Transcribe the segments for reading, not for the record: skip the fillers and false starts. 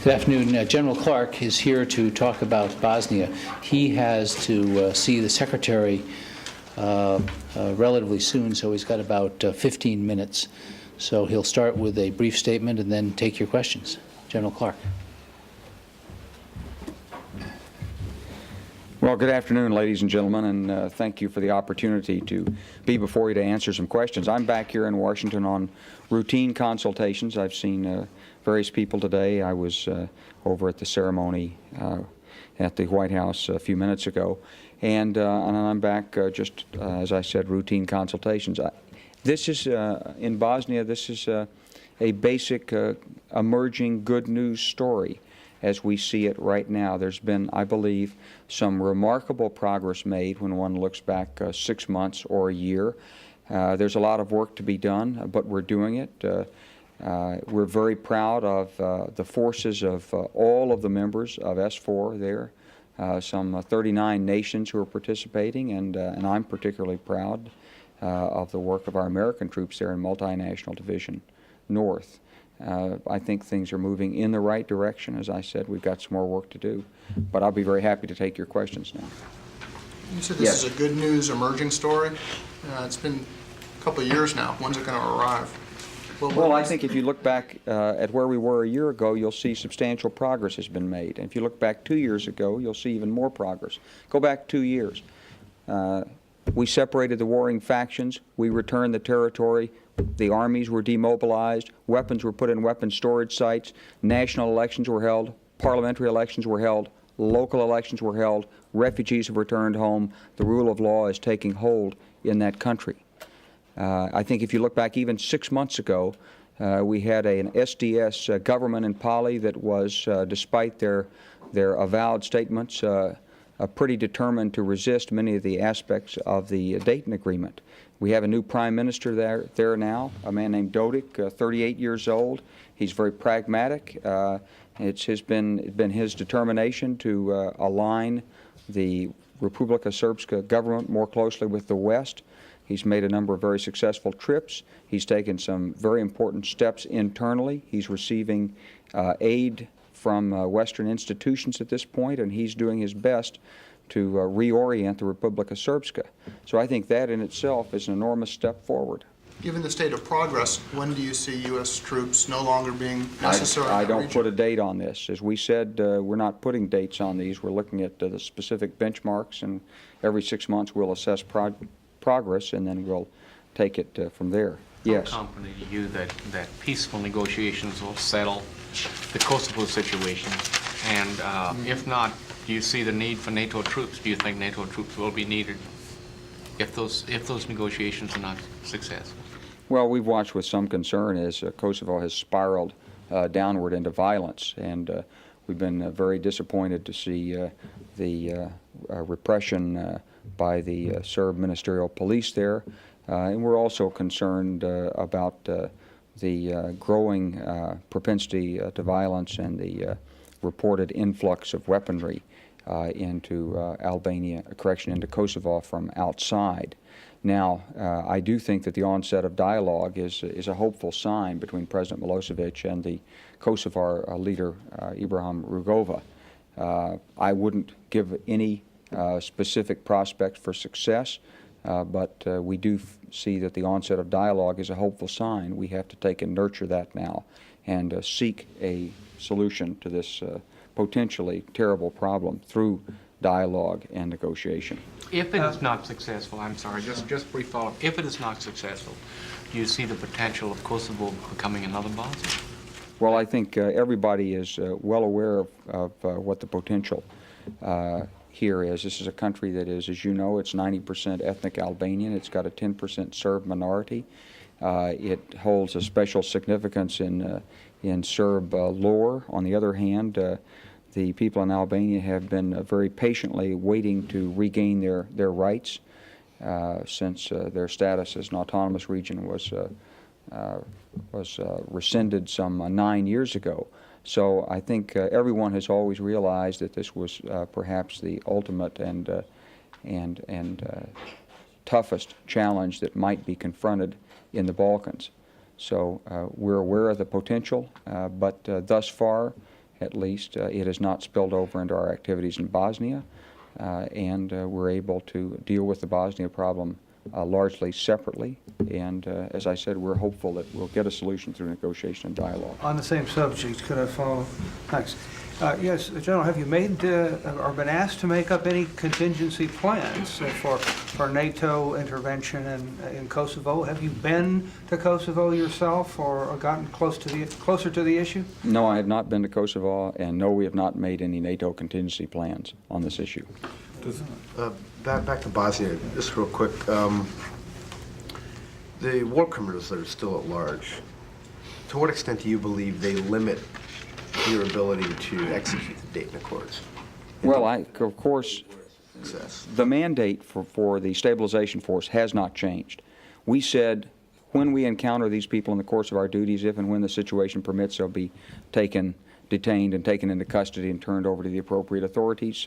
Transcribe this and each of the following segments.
Good afternoon. General Clark is here to talk about Bosnia. He has to see the Secretary relatively soon, so he's got about 15 minutes. So he'll start with a brief statement and then take your questions. General Clark. Well, good afternoon, ladies and gentlemen, and thank you for the opportunity to be before you to answer some questions. I'm back here in Washington on routine consultations. I've seen various people today. I was over at the ceremony at the White House a few minutes ago, and I'm back just, as I said, routine consultations. This is, in Bosnia, this is a basic emerging good news story as we see it right now. There's been, I believe, some remarkable progress made when one looks back 6 months or a year. There's a lot of work to be done, but we're doing it. We're very proud of the forces of all of the members of S4 there, some 39 nations who are participating, and I'm particularly proud of the work of our American troops there in Multinational Division North. I think things are moving in the right direction. As I said, we've got some more work to do, but I'll be very happy to take your questions now. You said this is a good news emerging story. It's been a couple of years now. When's it going to arrive? Well, I think if you look back at where we were a year ago, you'll see substantial progress has been made. And if you look back 2 years ago, you'll see even more progress. Go back 2 years. We separated the warring factions. We returned the territory. The armies were demobilized. Weapons were put in weapons storage sites. National elections were held. Parliamentary elections were held. Local elections were held. Refugees have returned home. The rule of law is taking hold in that country. I think if you look back even 6 months ago, we had an SDS government in Pali that was, despite their avowed statements, pretty determined to resist many of the aspects of the Dayton Agreement. We have a new prime minister there now, a man named Dodik, 38 years old. He's very pragmatic. It's been his determination to align the Republika Srpska government more closely with the West. He's made a number of very successful trips. He's taken some very important steps internally. He's receiving aid from Western institutions at this point, and he's doing his best to reorient the Republika Srpska. So I think that in itself is an enormous step forward. Given the state of progress, when do you see U.S. troops no longer being necessary? I don't put a date on this. As we said, we're not putting dates on these. We're looking at the specific benchmarks, and every 6 months we'll assess progress, and then we'll take it from there. Yes. How confident are you that peaceful negotiations will settle the Kosovo situation? And if not, do you see the need for NATO troops? Do you think NATO troops will be needed if those negotiations are not successful? Well, we've watched with some concern as Kosovo has spiraled downward into violence, and we've been very disappointed to see the repression by the Serb ministerial police there, and we're also concerned about the growing propensity to violence and the reported influx of weaponry into Albania, into Kosovo from outside. Now, I do think that the onset of dialogue is a hopeful sign between President Milosevic and the Kosovar leader, Ibrahim Rugova. I wouldn't give any specific prospect for success, but we do see that the onset of dialogue is a hopeful sign. We have to take and nurture that now and seek a solution to this potentially terrible problem through dialogue and negotiation. If it is not successful, I'm sorry, just brief follow-up. If it is not successful, do you see the potential of Kosovo becoming another Bosnia? Well, I think everybody is well aware of what the potential here is. This is a country that is, as you know, it's 90% ethnic Albanian. It's got a 10% Serb minority. It holds a special significance in Serb lore. On the other hand, the people in Albania have been very patiently waiting to regain their rights since their status as an autonomous region was rescinded some 9 years ago. So I think everyone has always realized that this was perhaps the ultimate and toughest challenge that might be confronted in the Balkans. So we're aware of the potential, but thus far at least. It has not spilled over into our activities in Bosnia, and we're able to deal with the Bosnia problem largely separately. And as I said, we're hopeful that we'll get a solution through negotiation and dialogue. On the same subject, could I follow? Thanks. Yes, General, have you made or been asked to make up any contingency plans for NATO intervention in Kosovo? Have you been to Kosovo yourself or gotten closer to the issue? No, I have not been to Kosovo, and no, we have not made any NATO contingency plans on this issue. Back to Bosnia, just real quick. The war criminals that are still at large, to what extent do you believe they limit your ability to execute the Dayton Accords? Well, of course, Success. the mandate for the stabilization force has not changed. We said when we encounter these people in the course of our duties, if and when the situation permits, they'll be detained and taken into custody and turned over to the appropriate authorities.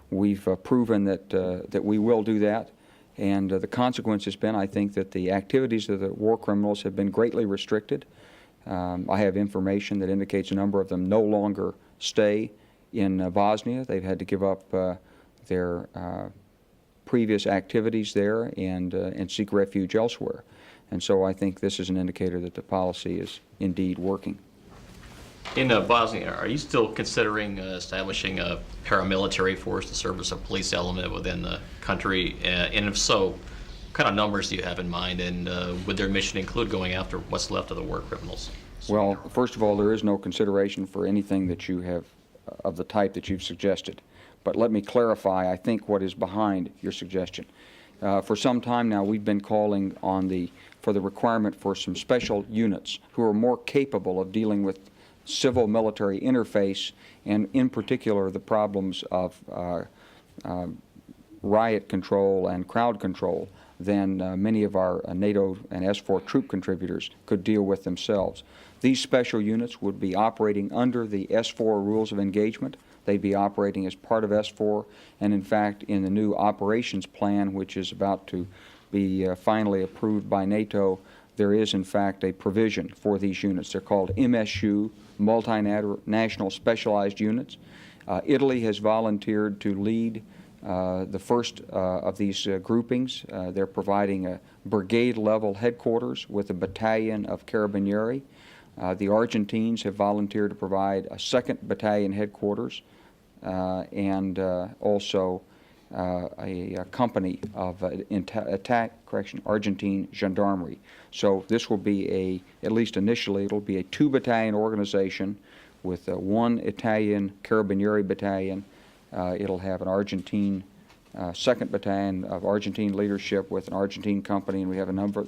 We've proven that we will do that, and the consequence has been, I think, that the activities of the war criminals have been greatly restricted. I have information that indicates a number of them no longer stay in Bosnia. They've had to give up their previous activities there and seek refuge elsewhere. And so I think this is an indicator that the policy is indeed working. In Bosnia, are you still considering establishing a paramilitary force to serve as a police element within the country? And if so, what kind of numbers do you have in mind, and would their mission include going after what's left of the war criminals? Well, first of all, there is no consideration for anything that you have of the type that you've suggested. But let me clarify, I think, what is behind your suggestion. For some time now, we've been calling for the requirement for some special units who are more capable of dealing with civil-military interface, and in particular the problems of riot control and crowd control than many of our NATO and S4 troop contributors could deal with themselves. These special units would be operating under the S4 rules of engagement. They'd be operating as part of S4, and in fact, in the new operations plan, which is about to be finally approved by NATO, there is in fact a provision for these units. They're called MSU, Multinational Specialized Units. Italy has volunteered to lead the first of these groupings. They're providing a brigade-level headquarters with a battalion of Carabinieri. The Argentines have volunteered to provide a 2nd Battalion headquarters and also a company of Argentine Gendarmerie. So this will be at least initially, it'll be a 2-battalion organization with 1 Italian Carabinieri battalion. It'll have an Argentine 2nd Battalion of Argentine leadership with an Argentine company, and we have a number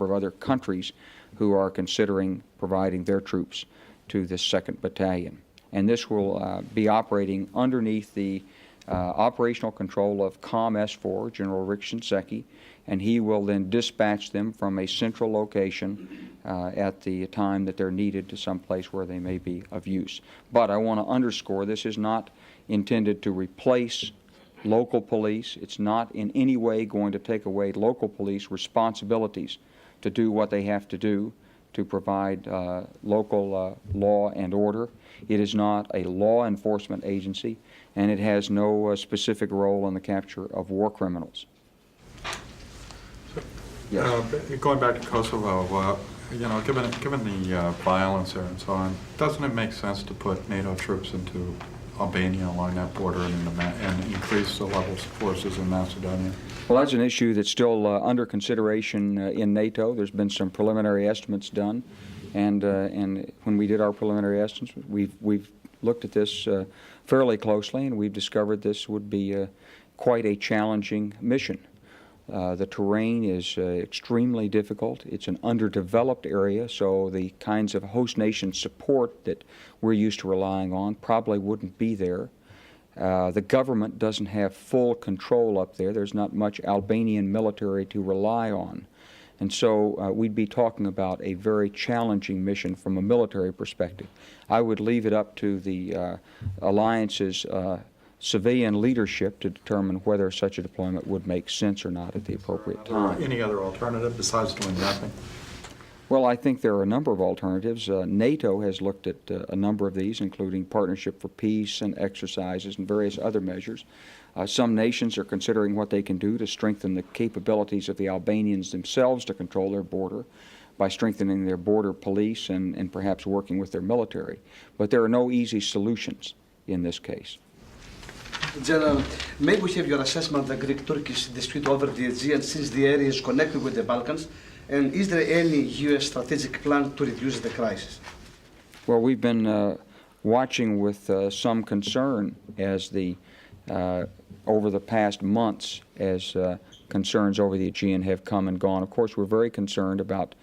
of other countries who are considering providing their troops to this 2nd Battalion. And this will be operating underneath the operational control of COM S4, General Rick Shinseki, and he will then dispatch them from a central location at the time that they're needed to some place where they may be of use. But I want to underscore, this is not intended to replace local police. It's not in any way going to take away local police responsibilities to do what they have to do to provide local law and order. It is not a law enforcement agency, and it has no specific role in the capture of war criminals. Yes. Going back to Kosovo, you know, given the violence there and so on, doesn't it make sense to put NATO troops into Albania along that border and increase the levels of forces in Macedonia? Well, that's an issue that's still under consideration in NATO. There's been some preliminary estimates done, and when we did our preliminary estimates, we've looked at this fairly closely, and we've discovered this would be quite a challenging mission. The terrain is extremely difficult. It's an underdeveloped area, so the kinds of host nation support that we're used to relying on probably wouldn't be there. The government doesn't have full control up there. There's not much Albanian military to rely on. And so we'd be talking about a very challenging mission from a military perspective. I would leave it up to the alliance's civilian leadership to determine whether such a deployment would make sense or not at the appropriate time. Any other alternative besides doing nothing? Well, I think there are a number of alternatives. NATO has looked at a number of these, including Partnership for Peace and exercises and various other measures. Some nations are considering what they can do to strengthen the capabilities of the Albanians themselves to control their border by strengthening their border police and perhaps working with their military. But there are no easy solutions in this case. General, may we have your assessment of the Greek-Turkish dispute over the Aegean since the area is connected with the Balkans? And is there any U.S. strategic plan to reduce the crisis? Well, we've been watching with some concern as over the past months as concerns over the Aegean have come and gone. Of course, we're very concerned about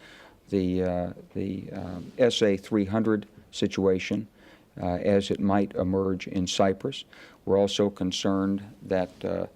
the SA-300 situation as it might emerge in Cyprus. We're also concerned that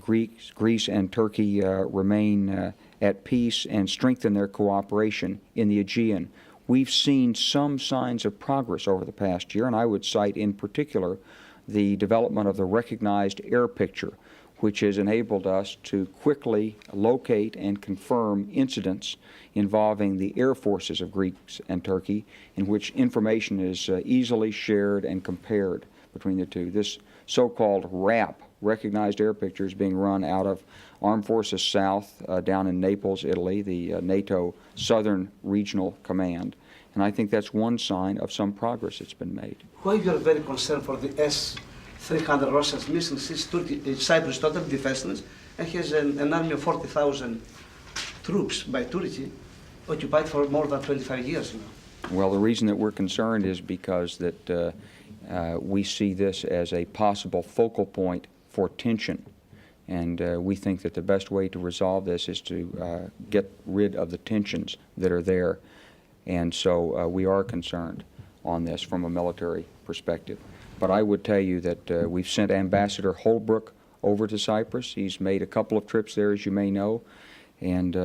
Greece and Turkey remain at peace and strengthen their cooperation in the Aegean. We've seen some signs of progress over the past year, and I would cite in particular the development of the recognized air picture, which has enabled us to quickly locate and confirm incidents involving the air forces of Greece and Turkey, in which information is easily shared and compared between the two. This so-called RAP, recognized air picture, is being run out of Armed Forces South down in Naples, Italy, the NATO Southern Regional Command. And I think that's one sign of some progress that's been made. Why you are very concerned for the S-300 Russia's missing since Cyprus totally defenseless and has an army of 40,000 troops by Turkey occupied for more than 25 years now? Well, the reason that we're concerned is because that we see this as a possible focal point for tension. And we think that the best way to resolve this is to get rid of the tensions that are there. And so we are concerned on this from a military perspective. But I would tell you that we've sent Ambassador Holbrooke over to Cyprus. He's made a couple of trips there, as you may know, and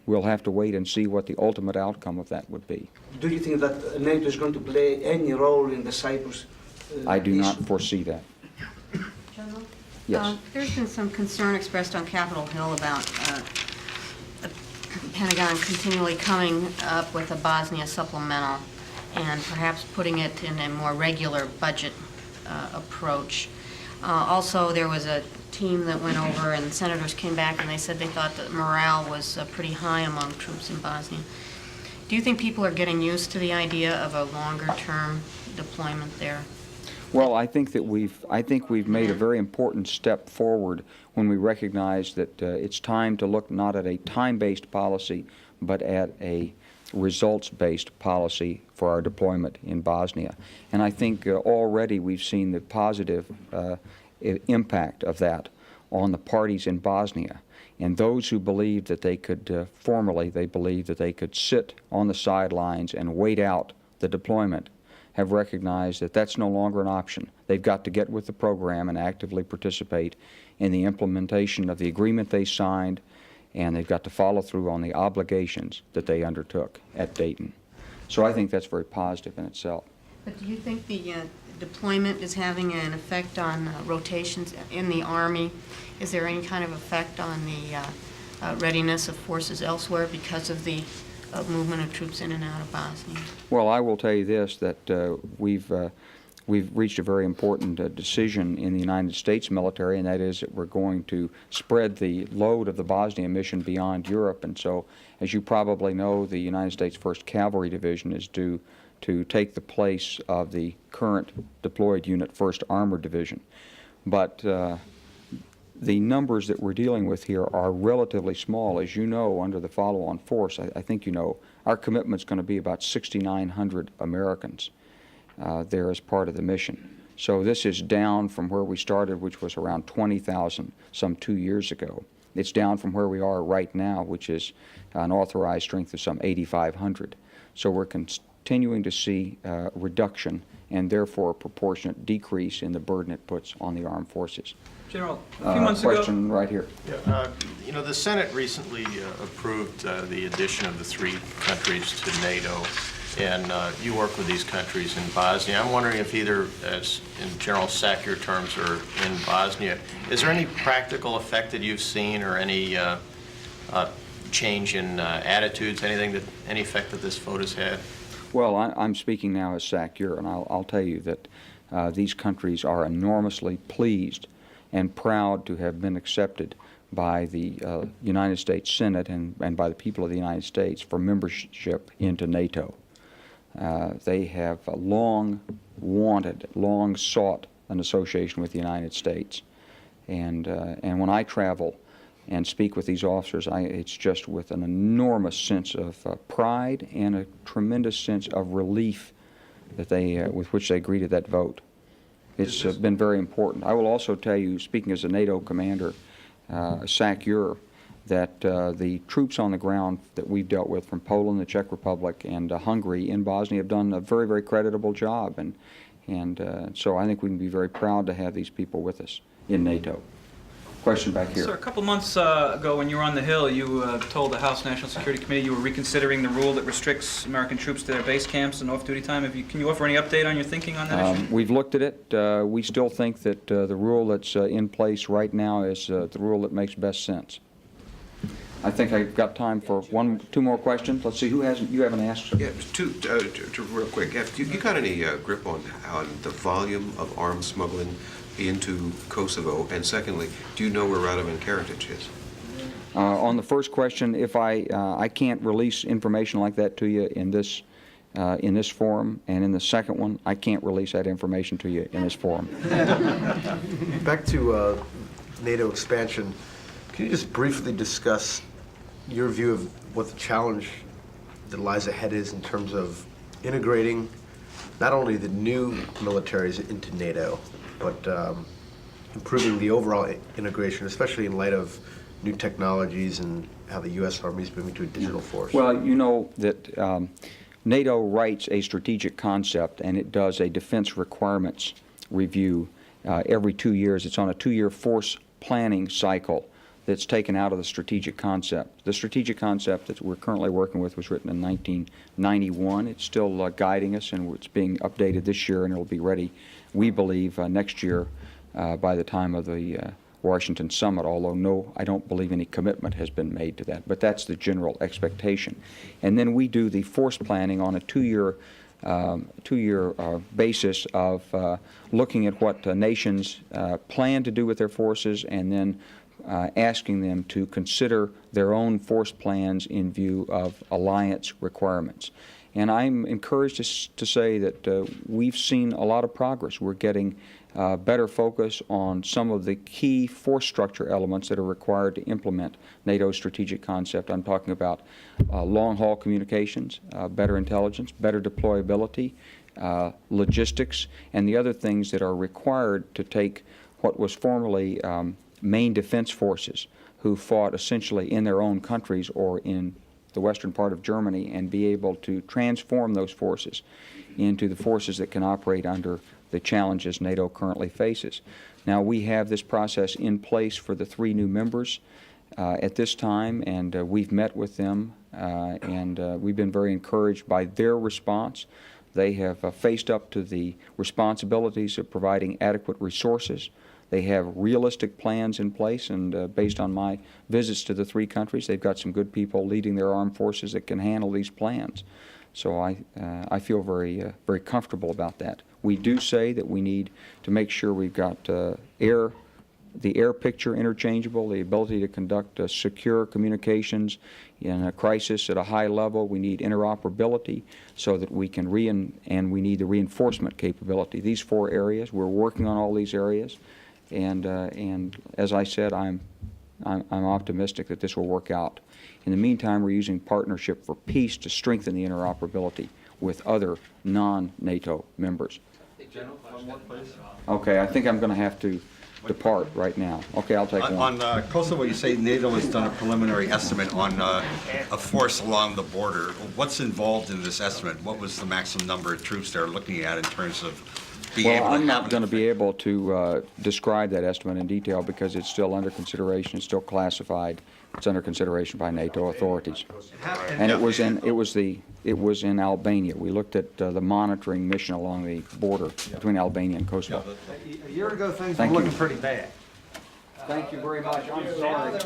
we'll have to wait and see what the ultimate outcome of that would be. Do you think that NATO is going to play any role in the Cyprus I do not issue? foresee that. General? Yes. There's been some concern expressed on Capitol Hill about the Pentagon continually coming up with a Bosnia supplemental and perhaps putting it in a more regular budget approach. Also, there was a team that went over and senators came back and they said they thought that morale was pretty high among troops in Bosnia. Do you think people are getting used to the idea of a longer-term deployment there? Well, I think we've made a very important step forward when we recognize that it's time to look not at a time-based policy, but at a results-based policy for our deployment in Bosnia. And I think already we've seen the positive impact of that on the parties in Bosnia. And those who believed that they could, formerly they believed that they could sit on the sidelines and wait out the deployment, have recognized that that's no longer an option. They've got to get with the program and actively participate in the implementation of the agreement they signed, and they've got to follow through on the obligations that they undertook at Dayton. So I think that's very positive in itself. But do you think the deployment is having an effect on rotations in the Army? Is there any kind of effect on the readiness of forces elsewhere because of the movement of troops in and out of Bosnia? Well, I will tell you this, that we've reached a very important decision in the United States military, and that is that we're going to spread the load of the Bosnia mission beyond Europe. And so, as you probably know, the United States 1st Cavalry Division is due to take the place of the current deployed unit 1st Armored Division. But the numbers that we're dealing with here are relatively small. As you know, under the follow-on force, I think you know, our commitment's going to be about 6,900 Americans there as part of the mission. So this is down from where we started, which was around 20,000 some 2 years ago. It's down from where we are right now, which is an authorized strength of some 8,500. So we're continuing to see reduction and therefore a proportionate decrease in the burden it puts on the armed forces. General, a few months ago... Question right here. You know, the Senate recently approved the addition of the 3 countries to NATO, and you work with these countries in Bosnia. I'm wondering if either, as in General Sackyer terms, or in Bosnia, is there any practical effect that you've seen or any change in attitudes, any effect that this vote has had? Well, I'm speaking now as SACUR, and I'll tell you that these countries are enormously pleased and proud to have been accepted by the United States Senate and by the people of the United States for membership into NATO. They have long wanted, long sought an association with the United States. And when I travel and speak with these officers, it's just with an enormous sense of pride and a tremendous sense of relief that with which they greeted that vote. It's been very important. I will also tell you, speaking as a NATO commander, SACUR, that the troops on the ground that we've dealt with from Poland, the Czech Republic, and Hungary in Bosnia have done a very, very creditable job. And so I think we can be very proud to have these people with us in NATO. Question back here. Sir, a couple months ago when you were on the Hill, you told the House National Security Committee you were reconsidering the rule that restricts American troops to their base camps and off-duty time. Can you offer any update on your thinking on that issue? We've looked at it. We still think that the rule that's in place right now is the rule that makes best sense. I think I've got time for two more questions. Let's see, you haven't asked? Yeah, two real quick. Have you got any grip on the volume of arms smuggling into Kosovo? And secondly, do you know where Radovan Karadzic is? On the first question, if I can't release information like that to you in this forum, and in the second one, I can't release that information to you in this forum. Back to NATO expansion, can you just briefly discuss your view of what the challenge that lies ahead is in terms of integrating not only the new militaries into NATO, but improving the overall integration, especially in light of new technologies and how the U.S. Army is moving to a digital force? Well, you know that NATO writes a strategic concept, and it does a defense requirements review every 2 years. It's on a 2-year force planning cycle that's taken out of the strategic concept. The strategic concept that we're currently working with was written in 1991. It's still guiding us, and it's being updated this year, and it'll be ready, we believe, next year by the time of the Washington summit, although no, I don't believe any commitment has been made to that, but that's the general expectation. And then we do the force planning on a 2-year basis of looking at what nations plan to do with their forces, and then asking them to consider their own force plans in view of alliance requirements. And I'm encouraged to say that we've seen a lot of progress. We're getting better focus on some of the key force structure elements that are required to implement NATO's strategic concept. I'm talking about long-haul communications, better intelligence, better deployability, logistics, and the other things that are required to take what was formerly main defense forces, who fought essentially in their own countries or in the western part of Germany, and be able to transform those forces into the forces that can operate under the challenges NATO currently faces. Now, we have this process in place for the 3 new members at this time, and we've met with them, and we've been very encouraged by their response. They have faced up to the responsibilities of providing adequate resources. They have realistic plans in place, and based on my visits to the 3 countries, they've got some good people leading their armed forces that can handle these plans. So I feel very comfortable about that. We do say that we need to make sure we've got the air picture interchangeable, the ability to conduct secure communications in a crisis at a high level. We need interoperability so that we can and we need the reinforcement capability. These 4 areas, we're working on all these areas. And as I said, I'm optimistic that this will work out. In the meantime, we're using Partnership for Peace to strengthen the interoperability with other non-NATO members. General, one more, please. Okay, I think I'm going to have to depart right now. Okay, I'll take one. On Kosovo, you say NATO has done a preliminary estimate on a force along the border. What's involved in this estimate? What was the maximum number of troops they're looking at in terms of being able to I'm not going to be able to describe that estimate in detail because it's still under consideration. It's still classified. It's under consideration by NATO authorities. And it was in Albania. We looked at the monitoring mission along the border between Albania and Kosovo. A year ago, things were looking pretty bad. Thank you very much. I'm sorry.